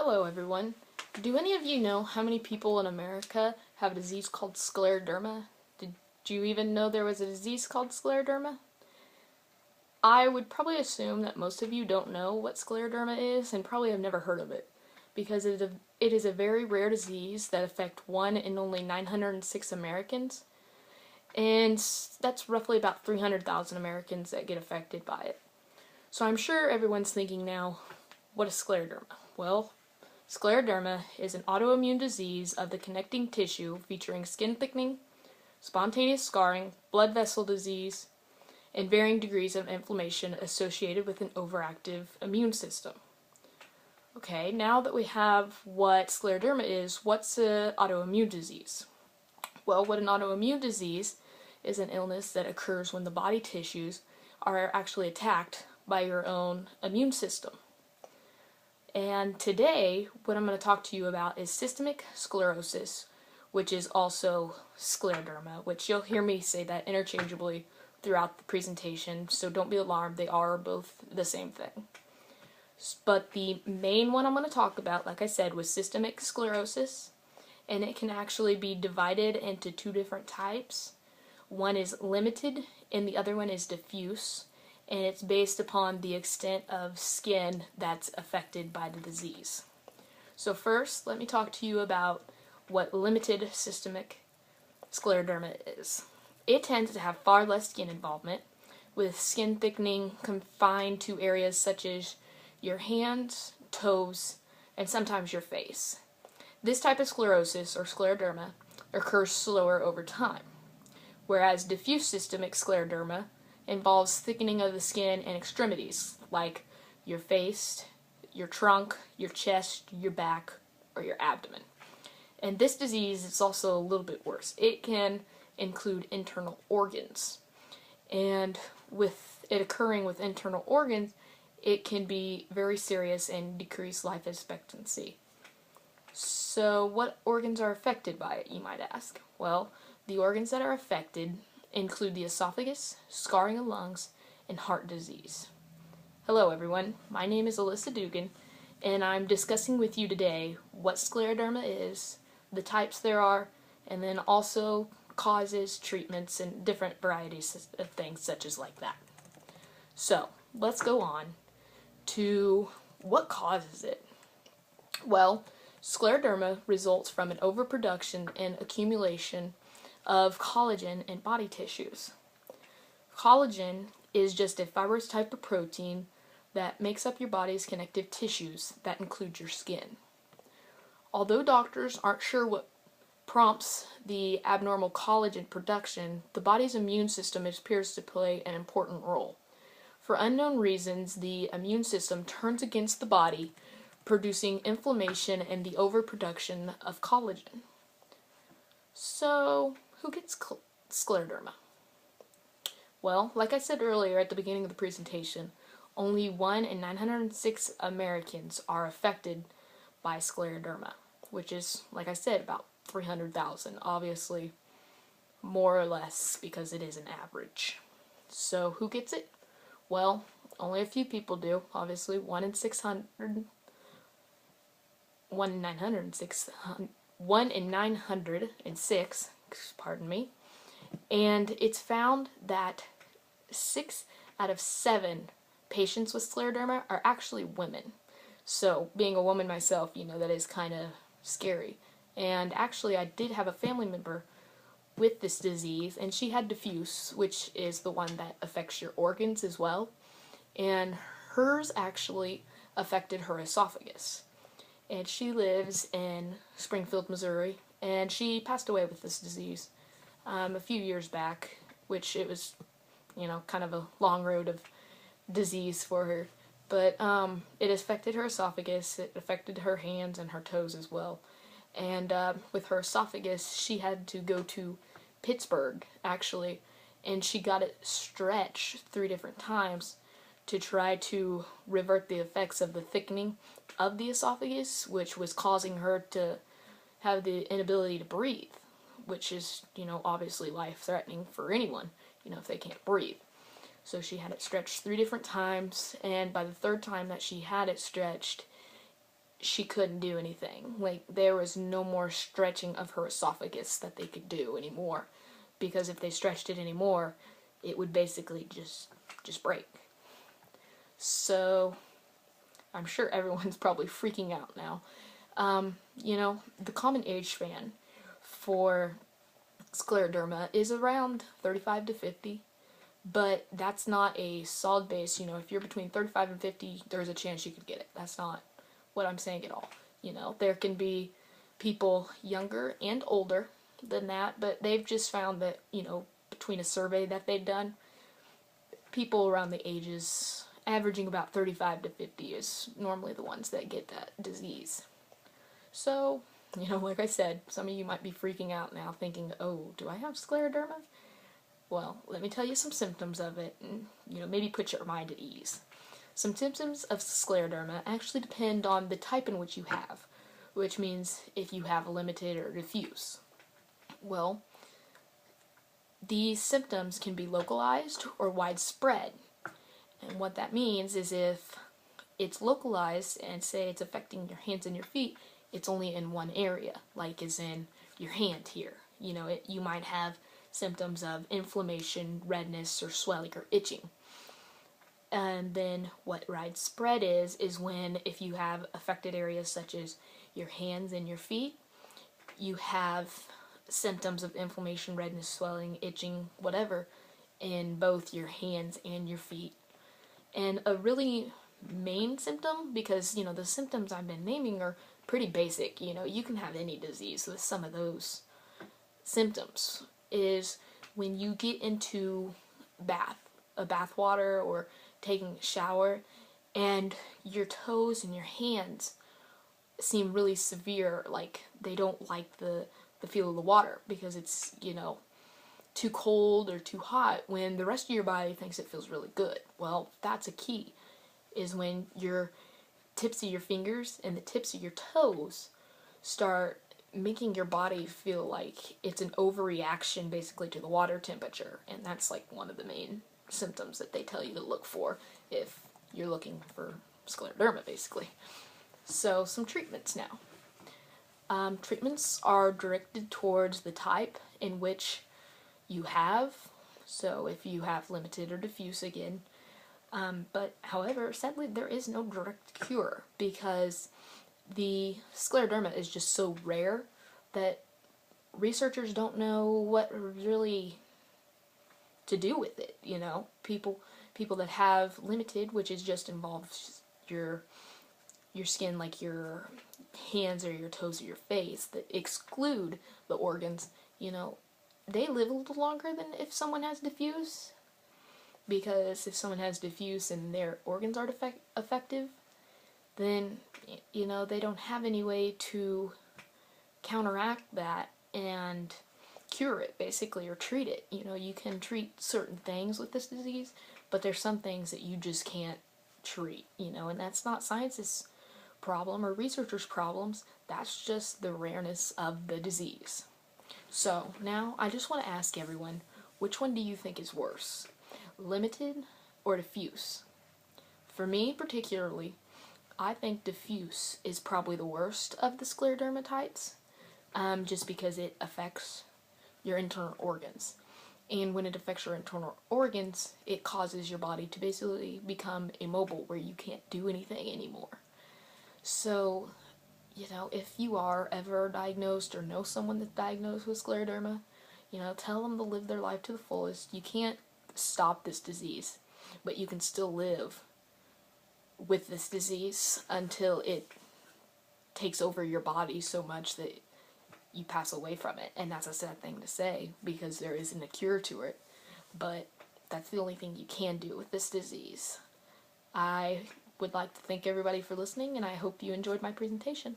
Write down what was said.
Hello everyone. Do any of you know how many people in America have a disease called scleroderma? Did you even know there was a disease called scleroderma? I would probably assume that most of you don't know what scleroderma is and probably have never heard of it, because it is a very rare disease that affects 1 in only 906 Americans, and that's roughly about 300,000 Americans that get affected by it. So I'm sure everyone's thinking now, what is scleroderma? Well, scleroderma is an autoimmune disease of the connecting tissue featuring skin thickening, spontaneous scarring, blood vessel disease, and varying degrees of inflammation associated with an overactive immune system. Okay, now that we have what scleroderma is, what's an autoimmune disease? Well, what an autoimmune disease is an illness that occurs when the body tissues are actually attacked by your own immune system. And today, what I'm going to talk to you about is systemic sclerosis, which is also scleroderma, which you'll hear me say that interchangeably throughout the presentation, so don't be alarmed, they are both the same thing. But the main one I'm going to talk about, like I said, was systemic sclerosis, and it can actually be divided into two different types. One is limited, and the other one is diffuse. And it's based upon the extent of skin that's affected by the disease. So first, let me talk to you about what limited systemic scleroderma is. It tends to have far less skin involvement, with skin thickening confined to areas such as your hands, toes, and sometimes your face. This type of sclerosis, or scleroderma, occurs slower over time, whereas diffuse systemic scleroderma involves thickening of the skin and extremities, like your face, your trunk, your chest, your back, or your abdomen. And this disease is also a little bit worse. It can include internal organs. And with it occurring with internal organs, it can be very serious and decrease life expectancy. So what organs are affected by it, you might ask? Well, the organs that are affected include the esophagus, scarring of lungs, and heart disease. Hello everyone, my name is Alyssa Dougan, and I'm discussing with you today what scleroderma is, the types there are, and then also causes, treatments, and different varieties of things such as like that. So, let's go on to what causes it. Well, scleroderma results from an overproduction and accumulation of collagen in body tissues. Collagen is just a fibrous type of protein that makes up your body's connective tissues that include your skin. Although doctors aren't sure what prompts the abnormal collagen production, the body's immune system appears to play an important role. For unknown reasons, the immune system turns against the body, producing inflammation and the overproduction of collagen. So, who gets scleroderma? Well, like I said earlier at the beginning of the presentation, only 1 in 906 Americans are affected by scleroderma, which is, like I said, about 300,000. Obviously, more or less, because it is an average. So, who gets it? Well, only a few people do. Obviously, 1 in 906, pardon me, and it's found that 6 out of 7 patients with scleroderma are actually women. So, being a woman myself, you know, that is kind of scary. And actually, I did have a family member with this disease, and she had diffuse, which is the one that affects your organs as well, and hers actually affected her esophagus. And she lives in Springfield, Missouri, and she passed away with this disease a few years back, which it was, you know, kind of a long road of disease for her. But it affected her esophagus, it affected her hands and her toes as well. And with her esophagus, she had to go to Pittsburgh, actually, and she got it stretched 3 different times to try to revert the effects of the thickening of the esophagus, which was causing her to have the inability to breathe, which is, you know, obviously life-threatening for anyone, you know, if they can't breathe. So she had it stretched 3 different times, and by the 3rd time that she had it stretched, she couldn't do anything. Like, there was no more stretching of her esophagus that they could do anymore, because if they stretched it anymore, it would basically just break. So I'm sure everyone's probably freaking out now. The common age span for scleroderma is around 35 to 50, but that's not a solid base. If you're between 35 and 50, there's a chance you could get it. That's not what I'm saying at all. There can be people younger and older than that, but they've just found that, between a survey that they've done, people around the ages averaging about 35 to 50 is normally the ones that get that disease. So, like I said, some of you might be freaking out now thinking, oh, do I have scleroderma? Well, let me tell you some symptoms of it and, maybe put your mind at ease. Some symptoms of scleroderma actually depend on the type in which you have, which means if you have limited or diffuse. Well, these symptoms can be localized or widespread. And what that means is if it's localized and say it's affecting your hands and your feet, it's only in one area, like is in your hand here. You might have symptoms of inflammation, redness, or swelling or itching. And then what widespread is when if you have affected areas such as your hands and your feet, you have symptoms of inflammation, redness, swelling, itching, whatever, in both your hands and your feet. And a really main symptom, because, the symptoms I've been naming are pretty basic, you can have any disease with some of those symptoms, is when you get into a bath water or taking a shower, and your toes and your hands seem really severe, like they don't like the feel of the water because it's, too cold or too hot, when the rest of your body thinks it feels really good. Well, that's a key, is when your tips of your fingers and the tips of your toes start making your body feel like it's an overreaction basically to the water temperature. And that's like one of the main symptoms that they tell you to look for if you're looking for scleroderma, basically. So some treatments now. Treatments are directed towards the type in which you have, so if you have limited or diffuse again, but however, sadly there is no direct cure because the scleroderma is just so rare that researchers don't know what really to do with it. People that have limited, which is just involves your skin, like your hands or your toes or your face, that exclude the organs, they live a little longer than if someone has diffuse, because if someone has diffuse and their organs are effective, then, they don't have any way to counteract that and cure it, basically, or treat it. You can treat certain things with this disease, but there's some things that you just can't treat, and that's not science's problem or researchers' problems, that's just the rareness of the disease. So, now, I just want to ask everyone, which one do you think is worse? Limited or diffuse? For me, particularly, I think diffuse is probably the worst of the scleroderma types, just because it affects your internal organs. And when it affects your internal organs, it causes your body to basically become immobile, where you can't do anything anymore. So, if you are ever diagnosed or know someone that's diagnosed with scleroderma, tell them to live their life to the fullest. You can't stop this disease, but you can still live with this disease until it takes over your body so much that you pass away from it. And that's a sad thing to say because there isn't a cure to it, but that's the only thing you can do with this disease. I would like to thank everybody for listening, and I hope you enjoyed my presentation.